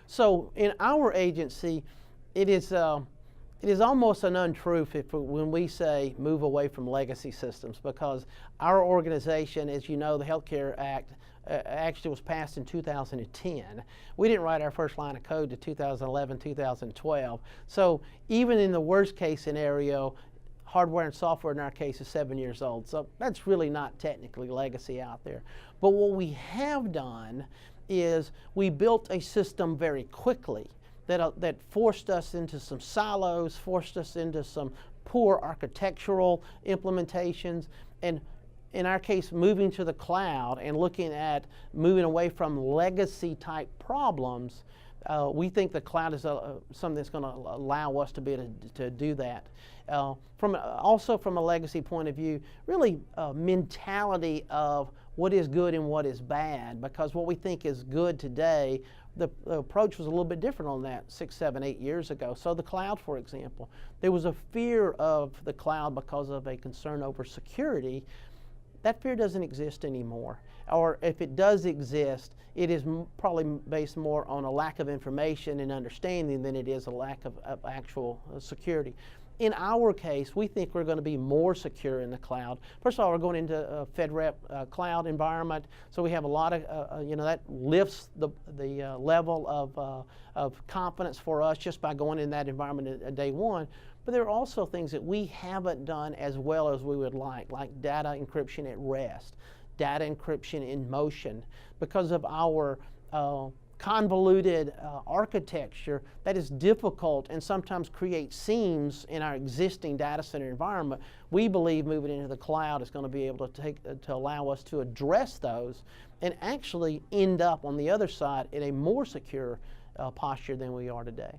So in our agency, it is almost an untruth when we say move away from legacy systems, because our organization, as you know, the Healthcare Act actually was passed in 2010. We didn't write our first line of code to 2011, 2012. So even in the worst case scenario, hardware and software in our case is 7 years old. So that's really not technically legacy out there. But what we have done is we built a system very quickly that forced us into some silos, forced us into some poor architectural implementations, and in our case, moving to the cloud and looking at moving away from legacy type problems. We think the cloud is something that's going to allow us to be able to do that. Also from a legacy point of view, really mentality of what is good and what is bad, because what we think is good today, the approach was a little bit different on that 6, 7, 8 years ago. So the cloud, for example, there was a fear of the cloud because of a concern over security. That fear doesn't exist anymore. Or if it does exist, it is probably based more on a lack of information and understanding than it is a lack of actual security. In our case, we think we're going to be more secure in the cloud. First of all, we're going into a FedRep cloud environment, so we have a lot of, that lifts the level of confidence for us just by going in that environment at day one. But there are also things that we haven't done as well as we would like data encryption at rest, data encryption in motion. Because of our convoluted architecture, that is difficult and sometimes creates seams in our existing data center environment. We believe moving into the cloud is going to be able to allow us to address those and actually end up on the other side in a more secure posture than we are today.